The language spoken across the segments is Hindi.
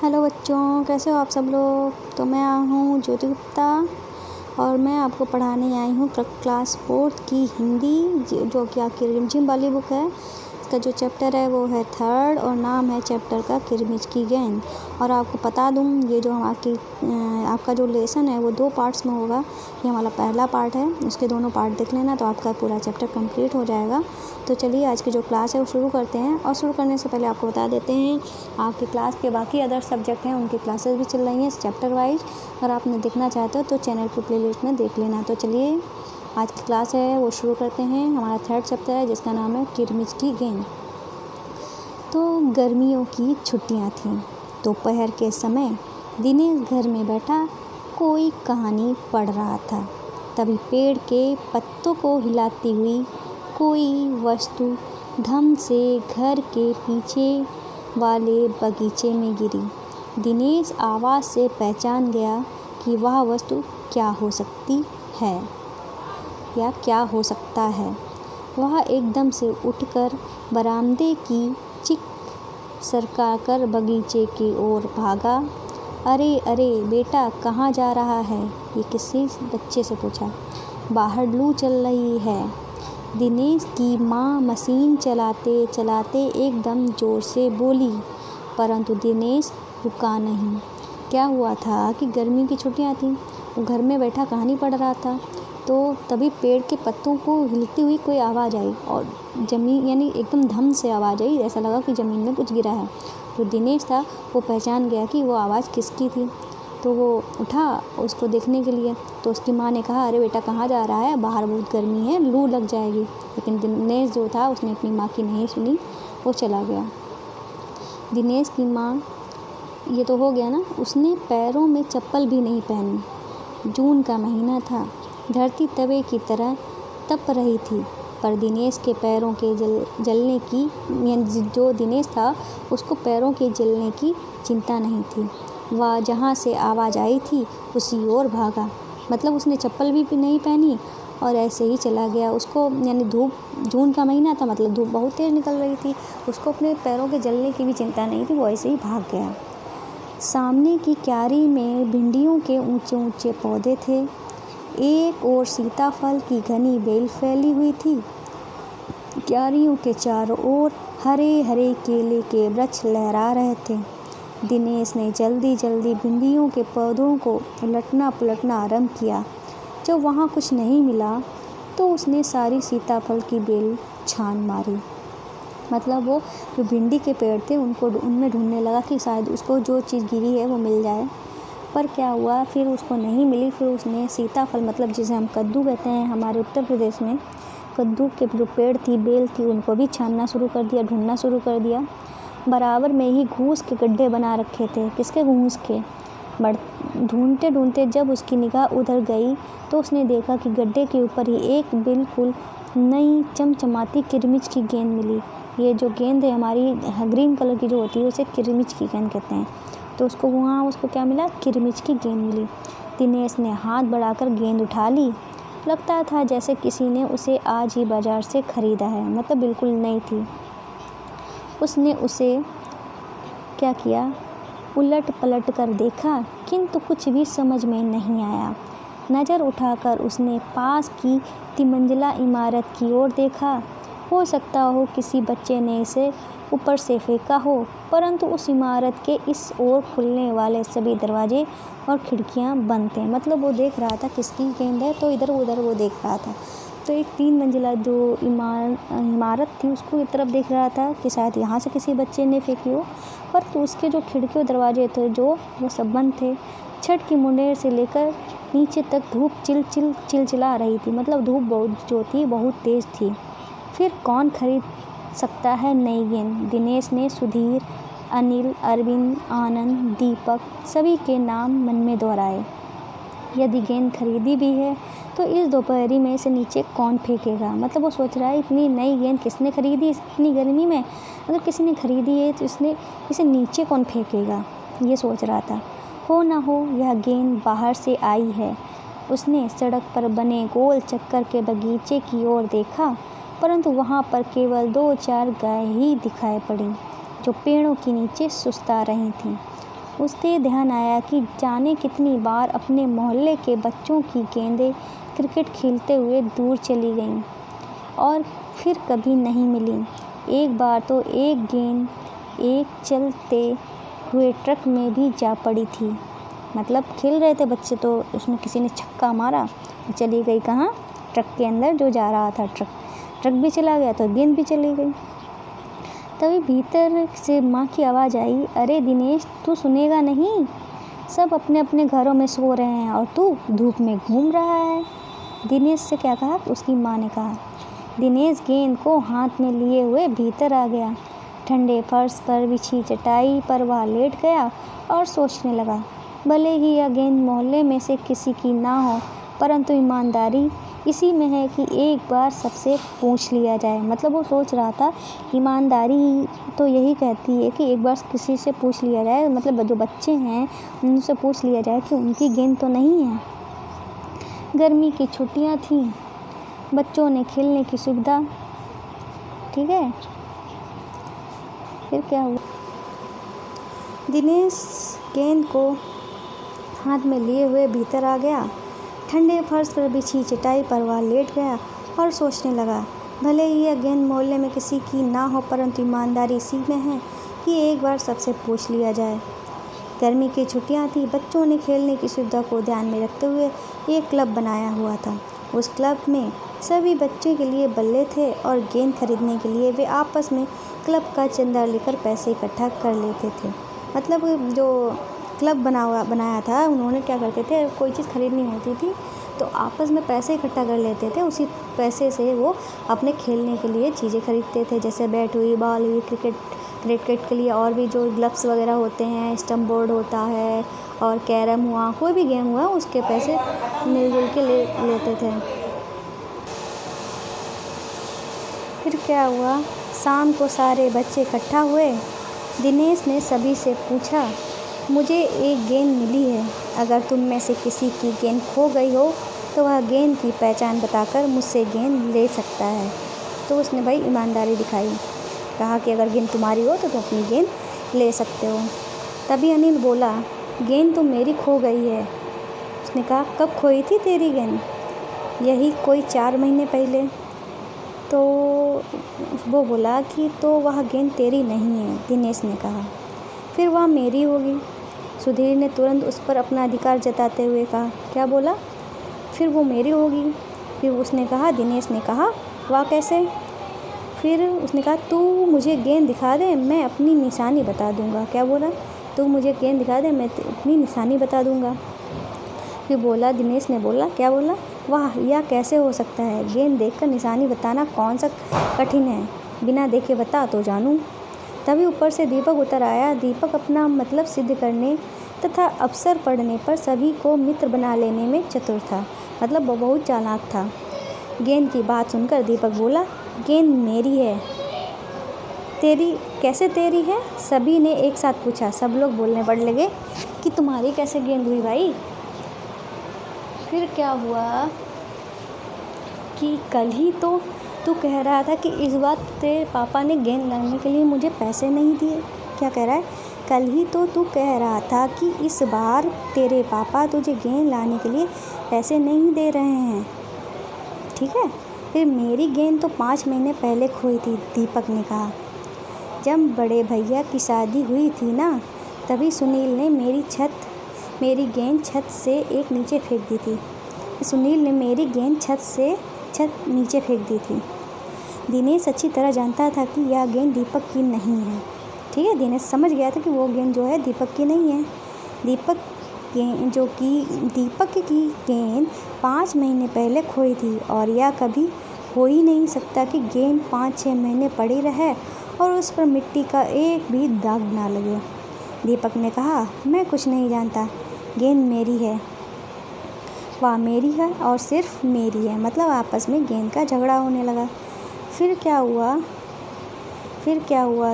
हेलो बच्चों, कैसे हो आप सब लोग। तो मैं हूँ ज्योति गुप्ता और मैं आपको पढ़ाने आई हूँ क्लास 4 की हिंदी, जो कि आपकी रिमझिम वाली बुक है। इसका जो चैप्टर है वो है 3rd और नाम है चैप्टर का किरमिच की गेंद। और आपको बता दूँ, ये जो आपका जो लेसन है वो 2 पार्ट्स में होगा। ये हमारा पहला पार्ट है, इसके दोनों पार्ट देख लेना तो आपका पूरा चैप्टर कंप्लीट हो जाएगा। तो चलिए आज की जो क्लास है वो शुरू करते हैं। और शुरू करने से पहले आपको बता देते हैं, आपकी क्लास के बाकी अदर सब्जेक्ट हैं उनकी क्लासेस भी चल रही हैं चैप्टर वाइज। अगर आपने देखना चाहते हो तो चैनल की प्लेलिस्ट में देख लेना। तो चलिए आज की क्लास है वो शुरू करते हैं। हमारा 3rd चैप्टर है जिसका नाम है किरमिच की गेंद। तो गर्मियों की छुट्टियां थीं। दोपहर के समय दिनेश घर में बैठा कोई कहानी पढ़ रहा था। तभी पेड़ के पत्तों को हिलाती हुई कोई वस्तु धम से घर के पीछे वाले बगीचे में गिरी। दिनेश आवाज़ से पहचान गया कि वह वस्तु क्या हो सकती है या क्या हो सकता है। वह एकदम से उठकर बरामदे की चिक सरकाकर बगीचे की ओर भागा। अरे अरे बेटा, कहाँ जा रहा है? ये किसी बच्चे से पूछा। बाहर लू चल रही है। दिनेश की माँ मशीन चलाते चलाते एकदम ज़ोर से बोली, परंतु दिनेश रुका नहीं। क्या हुआ था कि गर्मी की छुट्टियाँ थीं, वो घर में बैठा कहानी पढ़ रहा था। तो तभी पेड़ के पत्तों को हिलती हुई कोई आवाज़ आई और ज़मीन यानी एकदम धम से आवाज़ आई। ऐसा लगा कि ज़मीन में कुछ गिरा है। जो दिनेश था वो पहचान गया कि वो आवाज़ किसकी थी। तो वो उठा उसको देखने के लिए। तो उसकी माँ ने कहा, अरे बेटा कहाँ जा रहा है? बाहर बहुत गर्मी है, लू लग जाएगी। लेकिन दिनेश जो था उसने अपनी माँ की नहीं सुनी, वो चला गया। दिनेश की माँ, ये तो हो गया ना, उसने पैरों में चप्पल भी नहीं पहनी। जून का महीना था, धरती तवे की तरह तप रही थी, पर दिनेश के पैरों के जलने की यानी जो दिनेश था उसको पैरों के जलने की चिंता नहीं थी। वह जहाँ से आवाज़ आई थी उसी ओर भागा। मतलब उसने चप्पल भी नहीं पहनी और ऐसे ही चला गया। उसको यानी धूप, जून का महीना था, मतलब धूप बहुत तेज़ निकल रही थी, उसको अपने पैरों के जलने की भी चिंता नहीं थी, वो ऐसे ही भाग गया। सामने की क्यारी में भिंडियों के ऊंचे ऊंचे पौधे थे। एक ओर सीताफल की घनी बेल फैली हुई थी। क्यारियों के चारों ओर हरे हरे केले के वृक्ष लहरा रहे थे। दिनेश ने जल्दी जल्दी भिंडियों के पौधों को उलटना पुलटना आरंभ किया। जब वहाँ कुछ नहीं मिला तो उसने सारी सीताफल की बेल छान मारी। मतलब वो जो भिंडी के पेड़ थे उनमें ढूंढने लगा कि शायद उसको जो चीज़ गिरी है वो मिल जाए। पर क्या हुआ, फिर उसको नहीं मिली। फिर उसने सीताफल, मतलब जिसे हम कद्दू कहते हैं हमारे उत्तर प्रदेश में, कद्दू के जो पेड़ थी, बेल थी, उनको भी छानना शुरू कर दिया, ढूंढना शुरू कर दिया। बराबर में ही घूस के गड्ढे बना रखे थे। किसके? घूस के। ढूंढते ढूंढते जब उसकी निगाह उधर गई तो उसने देखा कि गड्ढे के ऊपर ही एक बिल्कुल नई चमचमाती किरमिच की गेंद मिली। ये जो गेंद है हमारी ग्रीन कलर की जो होती है उसे किरमिच की गेंद कहते हैं। तो उसको क्या मिला? किरमिच की गेंद मिली। दिनेश ने हाथ बढ़ाकर गेंद उठा ली। लगता था जैसे किसी ने उसे आज ही बाजार से खरीदा है, मतलब बिल्कुल नई थी। उसने उसे क्या किया, उलट पलट कर देखा, किंतु कुछ भी समझ में नहीं आया। नज़र उठाकर उसने पास की तिमंजिला इमारत की ओर देखा। हो सकता हो किसी बच्चे ने इसे ऊपर से फेंका हो, परंतु उस इमारत के इस ओर खुलने वाले सभी दरवाजे और खिड़कियां बंद थे। मतलब वो देख रहा था किसकी गेंद है, तो इधर उधर वो देख रहा था। तो एक 3 मंजिला जो इमारत थी उसको एक तरफ देख रहा था कि शायद यहाँ से किसी बच्चे ने फेंकी हो, पर तो उसके जो खिड़की और दरवाजे थे वो सब बंद थे। छत की मुंडेर से लेकर नीचे तक धूप चिलचिला रही थी। मतलब धूप बहुत तेज़ थी। फिर कौन खरीद सकता है नई गेंद? दिनेश ने सुधीर, अनिल, अरविंद, आनंद, दीपक सभी के नाम मन में दोहराए। यदि गेंद खरीदी भी है तो इस दोपहरी में इसे नीचे कौन फेंकेगा? मतलब वो सोच रहा है इतनी नई गेंद किसने खरीदी इतनी गर्मी में? अगर किसी ने खरीदी है तो इसे नीचे कौन फेंकेगा, ये सोच रहा था। हो ना हो यह गेंद बाहर से आई है। उसने सड़क पर बने गोल चक्कर के बगीचे की ओर देखा, परंतु वहाँ पर केवल 2-4 गाय ही दिखाई पड़ी जो पेड़ों के नीचे सुस्ता रही थीं। उसे ध्यान आया कि जाने कितनी बार अपने मोहल्ले के बच्चों की गेंदें क्रिकेट खेलते हुए दूर चली गईं और फिर कभी नहीं मिली। एक बार तो एक गेंद एक चलते हुए ट्रक में भी जा पड़ी थी। मतलब खेल रहे थे बच्चे, तो उसमें किसी ने छक्का मारा, चली गई कहाँ? ट्रक के अंदर जो जा रहा था ट्रक भी चला गया तो गेंद भी चली गई। तभी भीतर से माँ की आवाज़ आई, अरे दिनेश, तू सुनेगा नहीं? सब अपने अपने घरों में सो रहे हैं और तू धूप में घूम रहा है। दिनेश से क्या कहा? उसकी माँ ने कहा। दिनेश गेंद को हाथ में लिए हुए भीतर आ गया। ठंडे फर्श पर बिछी चटाई पर वह लेट गया और सोचने लगा। भले ही यह गेंद मोहल्ले में से किसी की ना हो, परंतु ईमानदारी इसी में है कि एक बार सबसे पूछ लिया जाए। मतलब वो सोच रहा था ईमानदारी तो यही कहती है कि एक बार किसी से पूछ लिया जाए, मतलब जो बच्चे हैं उनसे पूछ लिया जाए कि उनकी गेंद तो नहीं है। गर्मी की छुट्टियां थीं, बच्चों ने खेलने की सुविधा, ठीक है। फिर क्या हुआ? दिनेश गेंद को हाथ में लिए हुए भीतर आ गया। ठंडे फर्श पर बिछी चटाई पर वह लेट गया और सोचने लगा। भले ही यह गेंद मोहल्ले में किसी की ना हो, परंतु ईमानदारी इसी में है कि एक बार सबसे पूछ लिया जाए। गर्मी की छुट्टियां थी, बच्चों ने खेलने की सुविधा को ध्यान में रखते हुए एक क्लब बनाया हुआ था। उस क्लब में सभी बच्चों के लिए बल्ले थे और गेंद खरीदने के लिए वे आपस में क्लब का चंदा लेकर पैसे इकट्ठा कर लेते थे। मतलब जो क्लब बनाया था, उन्होंने क्या करते थे, कोई चीज़ खरीदनी होती थी तो आपस में पैसे इकट्ठा कर लेते थे। उसी पैसे से वो अपने खेलने के लिए चीज़ें खरीदते थे, जैसे बैट हुई, बॉल हुई, क्रिकेट के लिए और भी जो ग्लव्स वगैरह होते हैं, स्टम्प बोर्ड होता है और कैरम हुआ, कोई भी गेम हुआ, उसके पैसे मिलजुल के लेते थे। फिर क्या हुआ? शाम को सारे बच्चे इकट्ठा हुए। दिनेश ने सभी से पूछा, मुझे एक गेंद मिली है, अगर तुम में से किसी की गेंद खो गई हो तो वह गेंद की पहचान बताकर मुझसे गेंद ले सकता है। तो उसने भाई ईमानदारी दिखाई, कहा कि अगर गेंद तुम्हारी हो तो तुम अपनी गेंद ले सकते हो। तभी अनिल बोला, गेंद तो मेरी खो गई है। उसने कहा, कब खोई थी तेरी गेंद? यही कोई 4 महीने पहले। तो वो बोला कि तो वह गेंद तेरी नहीं है। दिनेश ने कहा, फिर वह मेरी होगी। सुधीर ने तुरंत उस पर अपना अधिकार जताते हुए कहा, क्या बोला? फिर वो मेरी होगी। फिर उसने कहा, दिनेश ने कहा, वह कैसे? फिर उसने कहा, तू मुझे गेंद दिखा दे, मैं अपनी निशानी बता दूंगा। क्या बोला? तू मुझे गेंद दिखा दे, मैं अपनी निशानी बता दूंगा। फिर बोला, दिनेश ने बोला, क्या बोला? वाह, यह कैसे हो सकता है? गेंद देखकर निशानी बताना कौन सा कठिन है? बिना देखे बता तो जानूं। तभी ऊपर से दीपक उतर आया। दीपक अपना मतलब सिद्ध करने तथा अवसर पड़ने पर सभी को मित्र बना लेने में चतुर था। मतलब वो बहुत चालाक था। गेंद की बात सुनकर दीपक बोला, गेंद मेरी है। तेरी? कैसे तेरी है? सभी ने एक साथ पूछा। सब लोग बोलने पड़ लगे कि तुम्हारी कैसे गेंद हुई भाई? फिर क्या हुआ कि कल ही तो तू कह रहा था कि इस बार तेरे पापा ने गेंद लाने के लिए मुझे पैसे नहीं दिए। क्या कह रहा है? कल ही तो तू कह रहा था कि इस बार तेरे पापा तुझे गेंद लाने के लिए पैसे नहीं दे रहे हैं, ठीक है। फिर मेरी गेंद तो 5 महीने पहले खोई थी, दीपक ने कहा। जब बड़े भैया की शादी हुई थी ना, तभी सुनील ने मेरी गेंद छत से एक नीचे फेंक दी थी। सुनील ने मेरी गेंद छत नीचे फेंक दी थी। दिनेश अच्छी तरह जानता था कि यह गेंद दीपक की नहीं है, ठीक है। दिनेश समझ गया था कि वो गेंद जो है दीपक की नहीं है। दीपक की गेंद 5 महीने पहले खोई थी और यह कभी हो ही नहीं सकता कि गेंद 5-6 महीने पड़ी रहे और उस पर मिट्टी का एक भी दाग ना लगे। दीपक ने कहा, मैं कुछ नहीं जानता, गेंद मेरी है। वह मेरी है और सिर्फ मेरी है। मतलब आपस में गेंद का झगड़ा होने लगा। फिर क्या हुआ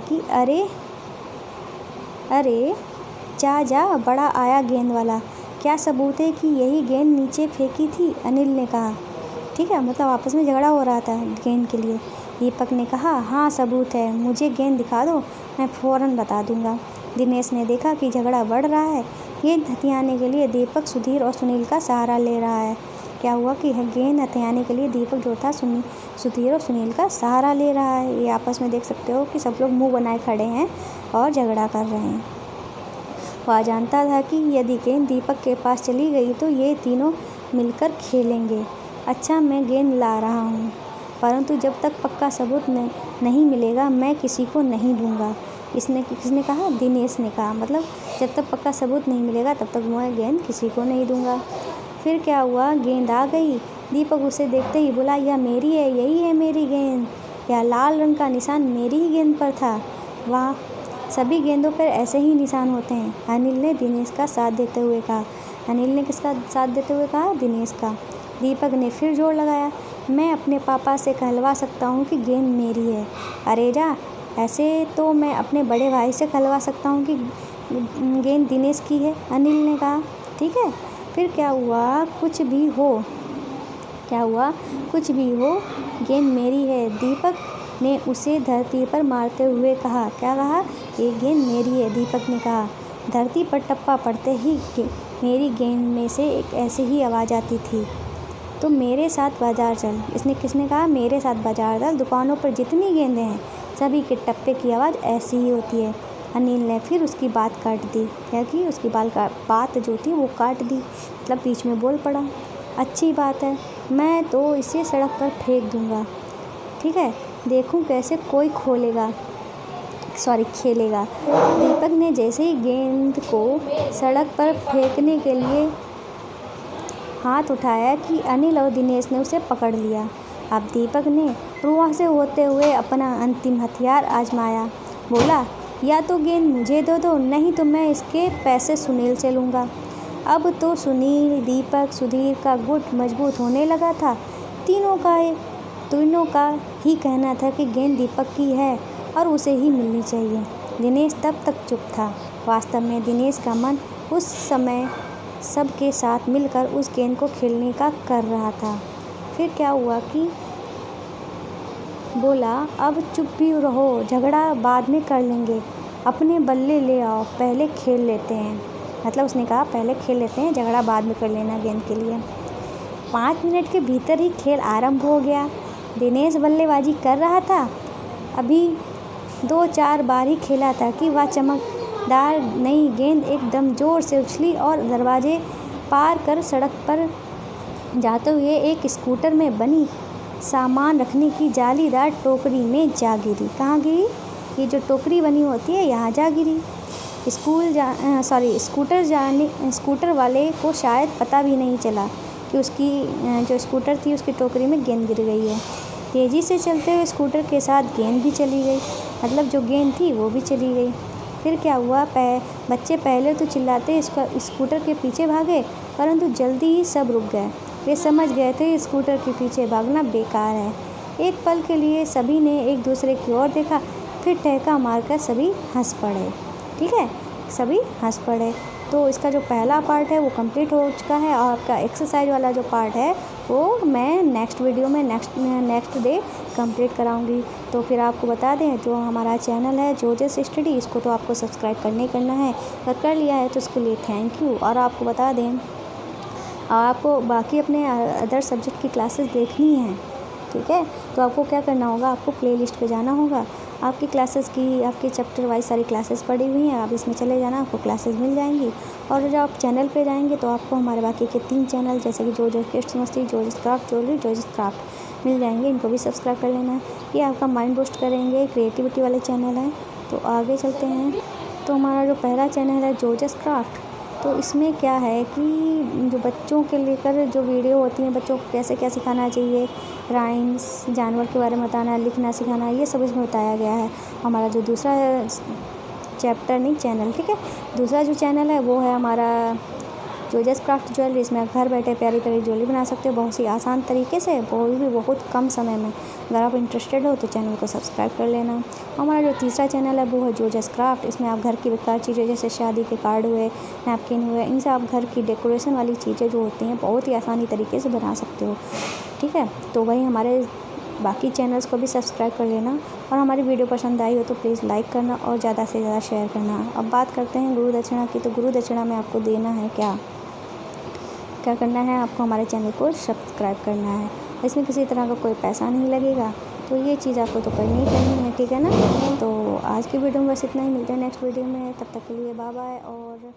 कि अरे जा बड़ा आया गेंद वाला, क्या सबूत है कि यही गेंद नीचे फेंकी थी? अनिल ने कहा, ठीक है। मतलब आपस में झगड़ा हो रहा था गेंद के लिए। दीपक ने कहा, हाँ सबूत है, मुझे गेंद दिखा दो, मैं फ़ौरन बता दूंगा। दिनेश ने देखा कि झगड़ा बढ़ रहा है। गेंद हथियाने के लिए दीपक सुधीर और सुनील का सहारा ले रहा है। क्या हुआ कि गेंद हथियाने के लिए दीपक जो था सुधीर और सुनील का सहारा ले रहा है। ये आपस में देख सकते हो कि सब लोग मुंह बनाए खड़े हैं और झगड़ा कर रहे हैं। वह जानता था कि यदि गेंद दीपक के पास चली गई तो ये तीनों मिलकर खेलेंगे। अच्छा, मैं गेंद ला रहा हूँ, परंतु जब तक पक्का सबूत नहीं मिलेगा मैं किसी को नहीं दूंगा। किसने कहा? दिनेश ने कहा। मतलब जब तक पक्का सबूत नहीं मिलेगा तब तक मैं गेंद किसी को नहीं दूंगा। फिर क्या हुआ? गेंद आ गई। दीपक उसे देखते ही बोला, यह मेरी है, यही है मेरी गेंद। यह लाल रंग का निशान मेरी ही गेंद पर था। वाह, सभी गेंदों पर ऐसे ही निशान होते हैं। अनिल ने दिनेश का साथ देते हुए कहा। अनिल ने किसका साथ देते हुए कहा? दिनेश का। दीपक ने फिर जोर लगाया, मैं अपने पापा से कहलवा सकता हूँ कि गेंद मेरी है। अरे जा, ऐसे तो मैं अपने बड़े भाई से कहलवा सकता हूँ कि गेंद दिनेश की है, अनिल ने कहा। ठीक है, फिर क्या हुआ? कुछ भी हो, गेंद मेरी है, दीपक ने उसे धरती पर मारते हुए कहा। क्या कहा? ये गेंद मेरी है, दीपक ने कहा। धरती पर टप्पा पड़ते ही मेरी गेंद में से एक ऐसी ही आवाज़ आती थी, तो मेरे साथ बाजार चल। किसने कहा? मेरे साथ बाजार चल, दुकानों पर जितनी गेंदें हैं सभी के टप्पे की आवाज़ ऐसी ही होती है। अनिल ने फिर उसकी बात काट दी। क्या कि उसकी बात जो थी वो काट दी, मतलब बीच में बोल पड़ा। अच्छी बात है, मैं तो इसे सड़क पर फेंक दूंगा। ठीक है, देखूं कैसे कोई खेलेगा। दीपक ने जैसे ही गेंद को सड़क पर फेंकने के लिए हाथ उठाया कि अनिल और दिनेश ने उसे पकड़ लिया। अब दीपक ने रुआं से होते हुए अपना अंतिम हथियार आजमाया। बोला, या तो गेंद मुझे दे दो, नहीं तो मैं इसके पैसे सुनील से लूँगा। अब तो सुनील, दीपक, सुधीर का गुट मजबूत होने लगा था। तीनों का ही कहना था कि गेंद दीपक की है और उसे ही मिलनी चाहिए। दिनेश तब तक चुप था। वास्तव में दिनेश का मन उस समय सबके साथ मिलकर उस गेंद को खेलने का कर रहा था। फिर क्या हुआ कि बोला, अब चुप भी रहो, झगड़ा बाद में कर लेंगे, अपने बल्ले ले आओ, पहले खेल लेते हैं। मतलब उसने कहा पहले खेल लेते हैं, झगड़ा बाद में कर लेना गेंद के लिए। 5 मिनट के भीतर ही खेल आरंभ हो गया। दिनेश बल्लेबाजी कर रहा था। अभी 2-4 बार ही खेला था कि वह चमकदार नई गेंद एकदम जोर से उछली और दरवाजे पार कर सड़क पर जाते हुए एक स्कूटर में बनी सामान रखने की जालीदार टोकरी में जा गिरी। कहाँ गिरी? ये जो टोकरी बनी होती है यहाँ जा गिरी। स्कूटर वाले को शायद पता भी नहीं चला कि उसकी जो स्कूटर थी उसकी टोकरी में गेंद गिर गई है। तेज़ी से चलते हुए स्कूटर के साथ गेंद भी चली गई, मतलब जो गेंद थी वो भी चली गई। फिर क्या हुआ? बच्चे पहले तो चिल्लाते स्कूटर के पीछे भागे, परंतु जल्दी ही सब रुक गए। वे समझ गए थे स्कूटर के पीछे भागना बेकार है। एक पल के लिए सभी ने एक दूसरे की ओर देखा, फिर ठहका मारकर सभी हंस पड़े। ठीक है, सभी हंस पड़े। तो इसका जो पहला पार्ट है वो कंप्लीट हो चुका है और आपका एक्सरसाइज वाला जो पार्ट है वो मैं नेक्स्ट वीडियो में नेक्स्ट डे कंप्लीट कराऊंगी। तो फिर आपको बता दें, जो हमारा चैनल है जोजस स्टडी, इसको तो आपको सब्सक्राइब करना है। अगर कर लिया है तो उसके लिए थैंक यू। और आपको बता दें, आपको बाकी अपने अदर सब्जेक्ट की क्लासेस देखनी हैं, ठीक है, तो आपको क्या करना होगा? आपको प्लेलिस्ट पे जाना होगा। आपकी क्लासेस की, आपके चैप्टर वाइज सारी क्लासेस पड़ी हुई हैं, आप इसमें चले जाना, आपको क्लासेस मिल जाएंगी। और जब आप चैनल पे जाएंगे तो आपको हमारे बाकी के 3 चैनल जैसे कि जोजस किड्स मस्ती, जोजस क्राफ्ट ज्वेलरी, जोजस क्राफ्ट मिल जाएंगे। इनको भी सब्सक्राइब कर लेना है। ये आपका माइंड बूस्ट करेंगे, क्रिएटिविटी वाले चैनल हैं। तो आगे चलते हैं। तो हमारा जो पहला चैनल है जोजस क्राफ्ट, तो इसमें क्या है कि जो बच्चों के लेकर जो वीडियो होती हैं, बच्चों को कैसे क्या सिखाना चाहिए, राइम्स, जानवर के बारे में बताना, लिखना सिखाना, ये सब इसमें बताया गया है। हमारा जो दूसरा चैनल, ठीक है, दूसरा जो चैनल है वो है हमारा जोजस क्राफ्ट ज्वेलरी। इसमें आप घर बैठे प्यारी प्यारी ज्वेलरी बना सकते हो बहुत ही आसान तरीके से, वो भी बहुत कम समय में। अगर आप इंटरेस्टेड हो तो चैनल को सब्सक्राइब कर लेना। हमारा जो तीसरा चैनल है वो है जोजस क्राफ्ट। इसमें आप घर की बेकार चीज़ें जैसे शादी के कार्ड हुए, नैपकिन हुए, इनसे आप घर की डेकोरेशन वाली चीज़ें जो होती हैं बहुत ही आसानी तरीके से बना सकते हो। ठीक है, तो वही हमारे बाकी चैनल्स को भी सब्सक्राइब कर लेना। और हमारी वीडियो पसंद आई हो तो प्लीज़ लाइक करना और ज़्यादा से ज़्यादा शेयर करना। अब बात करते हैं गुरु दक्षिणा की। तो गुरु दक्षिणा में आपको देना है क्या करना है, आपको हमारे चैनल को सब्सक्राइब करना है। इसमें किसी तरह का कोई पैसा नहीं लगेगा, तो ये चीज़ आपको तो करनी ही करनी है, ठीक है ना। तो आज की वीडियो में बस इतना ही, मिलते हैं नेक्स्ट वीडियो में। तब तक के लिए बाय बाय और